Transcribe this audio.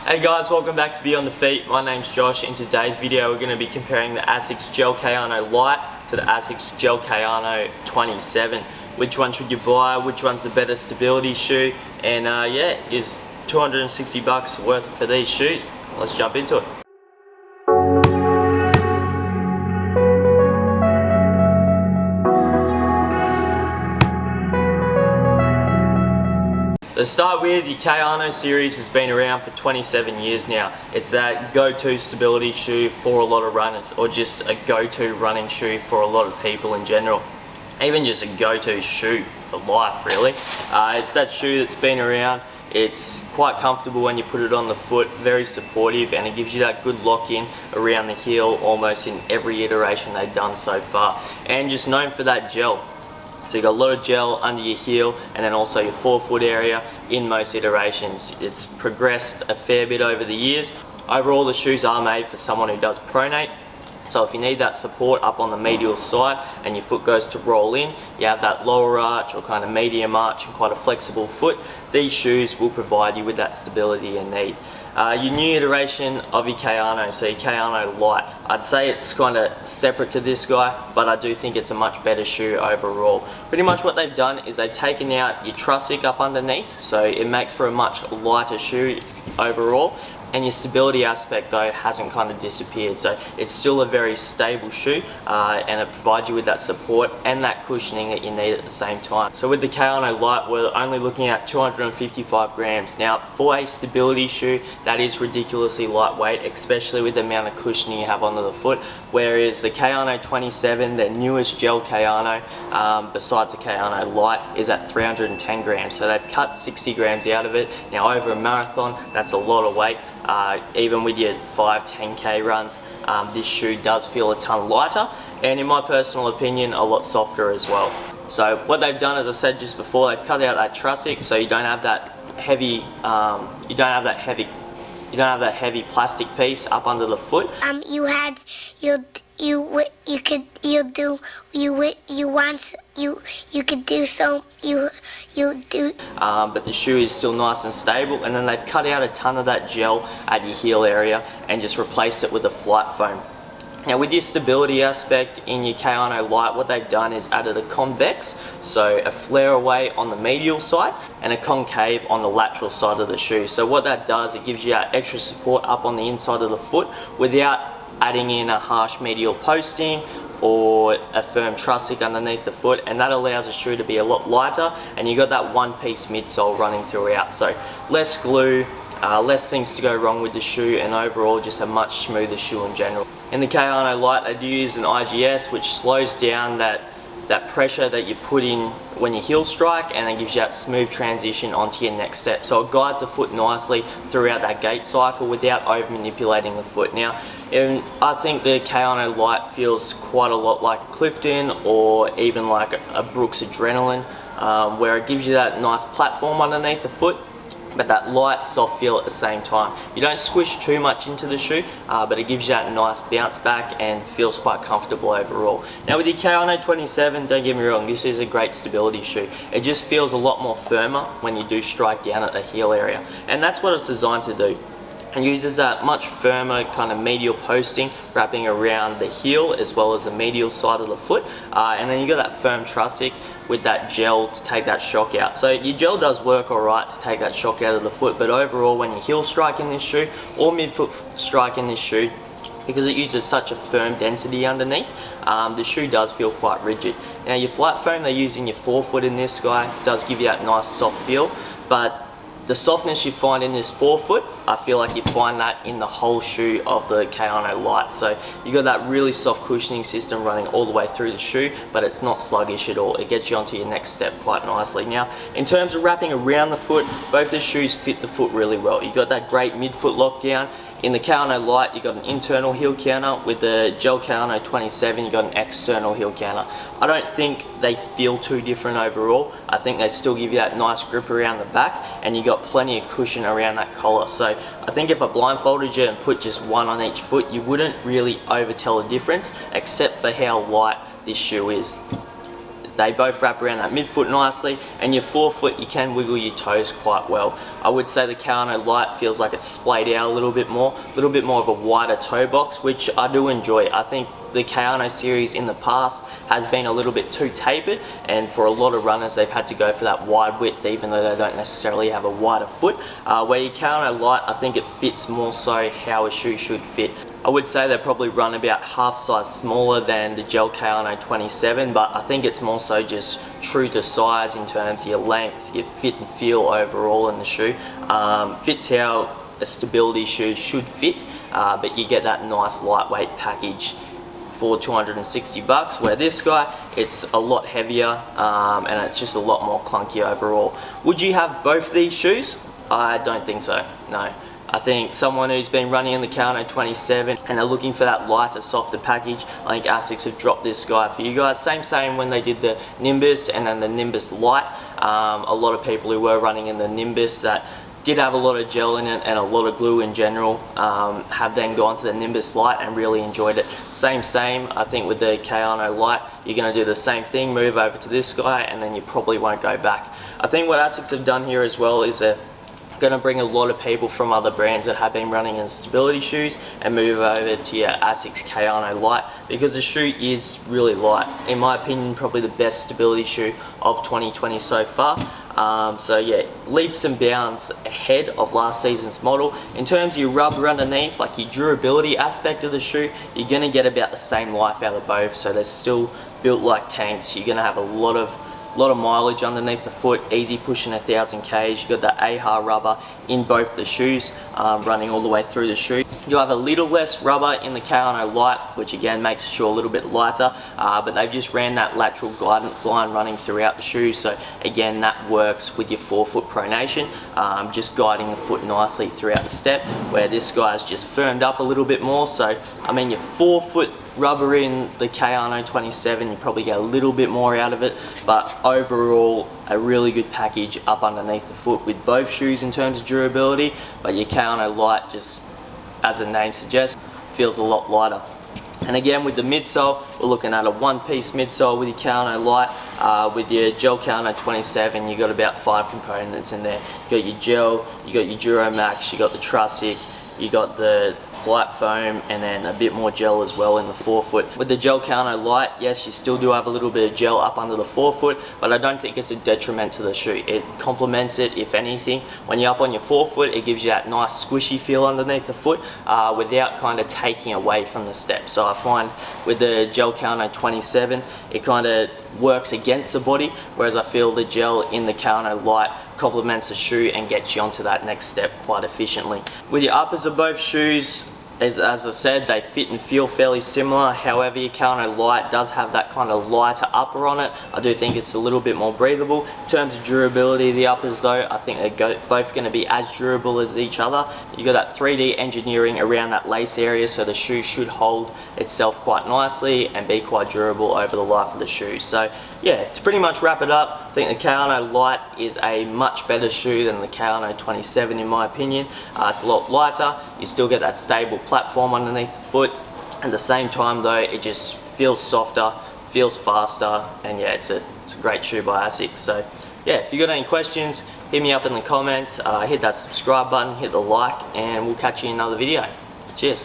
Hey guys, welcome back to Beyond Dafeet. My name's Josh. In today's video, we're going to be comparing the Asics Gel-Kayano Lite to the Asics Gel-Kayano 27. Which one should you buy? Which one's the better stability shoe? And yeah, is 260 bucks worth it for these shoes? Let's jump into it. To start with, the Kayano series has been around for 27 years now. It's that go-to stability shoe for a lot of runners, or just a go-to running shoe for a lot of people in general. Even just a go-to shoe for life, really. It's that shoe that's been around. It's quite comfortable when you put it on the foot, very supportive, and it gives you that good lock-in around the heel almost in every iteration they've done so far. And just known for that gel. So you've got a lot of gel under your heel and then also your forefoot area in most iterations. It's progressed a fair bit over the years. Overall, the shoes are made for someone who does pronate. So if you need that support up on the medial side and your foot goes to roll in, you have that lower arch or kind of medium arch and quite a flexible foot, these shoes will provide you with that stability you need. Your new iteration of your Kayano, so your Kayano Lite, I'd say it's kind of separate to this guy, but I do think it's a much better shoe overall. Pretty much what they've done is they've taken out your trussic up underneath, so it makes for a much lighter shoe overall. And your stability aspect though hasn't kind of disappeared, so it's still a very stable shoe and it provides you with that support and that cushioning that you need at the same time. So with the Kayano Lite, we're only looking at 255 grams. Now for a stability shoe, that is ridiculously lightweight, especially with the amount of cushioning you have under the foot, whereas the Kayano 27, their newest gel Kayano, besides the Kayano Lite, is at 310 grams. So they've cut 60 grams out of it. Now over a marathon, that's a lot of weight. Even with your 5-10k runs, this shoe does feel a ton lighter, and in my personal opinion, a lot softer as well. So what they've done, as I said just before, they've cut out that trussic, so you don't have that heavy, heavy plastic piece up under the foot. But the shoe is still nice and stable, and then they've cut out a ton of that gel at your heel area and just replaced it with a flight foam. Now with your stability aspect in your Kayano Lite, what they've done is added a convex, so a flare away on the medial side and a concave on the lateral side of the shoe. So what that does, it gives you that extra support up on the inside of the foot without adding in a harsh medial posting or a firm trussic underneath the foot, and that allows the shoe to be a lot lighter, and you got that one-piece midsole running throughout. So less glue, less things to go wrong with the shoe, and overall just a much smoother shoe in general. In the Kayano Lite, they do use an IGS, which slows down that pressure that you put in when you heel strike, and then gives you that smooth transition onto your next step. So it guides the foot nicely throughout that gait cycle without over manipulating the foot. Now, I think the Kayano Lite feels quite a lot like a Clifton or even like a Brooks Adrenaline, where it gives you that nice platform underneath the foot, but that light, soft feel at the same time. You don't squish too much into the shoe, but it gives you that nice bounce back and feels quite comfortable overall. Now with the Kayano 27, don't get me wrong, this is a great stability shoe. It just feels a lot more firmer when you do strike down at the heel area, and that's what it's designed to do. And uses that much firmer kind of medial posting wrapping around the heel as well as the medial side of the foot, and then you got that firm trussic with that gel to take that shock out. So your gel does work alright to take that shock out of the foot, but overall when you heel strike in this shoe or midfoot strike in this shoe, because it uses such a firm density underneath, the shoe does feel quite rigid. Now your flight foam they use in your forefoot in this guy does give you that nice soft feel, but the softness you find in this forefoot, I feel like you find that in the whole shoe of the Kayano Lite. So you got that really soft cushioning system running all the way through the shoe, but it's not sluggish at all. It gets you onto your next step quite nicely. Now, in terms of wrapping around the foot, both the shoes fit the foot really well. You got that great midfoot lockdown. In the Kayano Lite, you got an internal heel counter. With the Gel Kayano 27, you got an external heel counter. I don't think they feel too different overall. I think they still give you that nice grip around the back, and you got plenty of cushion around that collar. So I think if I blindfolded you and put just one on each foot, you wouldn't really overtell the difference, except for how light this shoe is. They both wrap around that midfoot nicely, and your forefoot, you can wiggle your toes quite well. I would say the Kayano Lite feels like it's splayed out a little bit more of a wider toe box, which I do enjoy. I think the Kayano series in the past has been a little bit too tapered, and for a lot of runners they've had to go for that wide width even though they don't necessarily have a wider foot. Where your Kayano Lite, I think it fits more so how a shoe should fit. I would say they probably run about half size smaller than the Gel-Kayano 27, but I think it's more so just true to size in terms of your length, your fit and feel overall in the shoe. Fits how a stability shoe should fit, but you get that nice lightweight package for $260, where this guy, it's a lot heavier and it's just a lot more clunky overall. Would you have both these shoes? I don't think so, no. I think someone who's been running in the Kayano 27 and they're looking for that lighter, softer package, I think Asics have dropped this guy for you guys. Same when they did the Nimbus and then the Nimbus Lite. A lot of people who were running in the Nimbus that did have a lot of gel in it and a lot of glue in general have then gone to the Nimbus Lite and really enjoyed it. Same, I think with the Kayano Lite, you're going to do the same thing, move over to this guy, and then you probably won't go back. I think what Asics have done here as well is going to bring a lot of people from other brands that have been running in stability shoes and move over to your Asics Kayano Lite, because the shoe is really light. In my opinion, probably the best stability shoe of 2020 so far. So yeah, leaps and bounds ahead of last season's model. In terms of your rubber underneath, like your durability aspect of the shoe, you're going to get about the same life out of both. So they're still built like tanks. You're going to have a lot of mileage underneath the foot, easy pushing 1,000 Ks. You got the AHA rubber in both the shoes, running all the way through the shoe. You'll have a little less rubber in the Kayano Lite, which again makes the shoe a little bit lighter, but they've just ran that lateral guidance line running throughout the shoe, so again that works with your forefoot pronation, just guiding the foot nicely throughout the step, where this guy's just firmed up a little bit more. So I mean, your forefoot rubber in the Kayano 27, you probably get a little bit more out of it, but overall a really good package up underneath the foot with both shoes in terms of durability. But your Kayano Lite, just as the name suggests, feels a lot lighter. And again, with the midsole, we're looking at a one-piece midsole with your Kayano Lite. With your Gel-Kayano 27, you got about 5 components in there. You got your gel, you got your Duromax, you got the Trussic, you got the flight foam, and then a bit more gel as well in the forefoot. With the Gel-Kayano Lite, yes, you still do have a little bit of gel up under the forefoot, but I don't think it's a detriment to the shoe. It complements it, if anything. When you're up on your forefoot, it gives you that nice squishy feel underneath the foot without kind of taking away from the step. So I find with the Gel-Kayano 27, it kind of works against the body, whereas I feel the gel in the Kayano Lite complements the shoe and gets you onto that next step quite efficiently. With your uppers of both shoes, as I said, they fit and feel fairly similar. However, your Kayano Lite does have that kind of lighter upper on it. I do think it's a little bit more breathable. In terms of durability of the uppers though, I think they're both going to be as durable as each other. You got that 3D engineering around that lace area, so the shoe should hold itself quite nicely and be quite durable over the life of the shoe. So yeah, to pretty much wrap it up, I think the Kayano Lite is a much better shoe than the Kayano 27 in my opinion. It's a lot lighter, you still get that stable platform underneath the foot. At the same time though, it just feels softer, feels faster, and yeah, it's a great shoe by Asics. So yeah, if you got any questions, hit me up in the comments, hit that subscribe button, hit the like, and we'll catch you in another video. Cheers.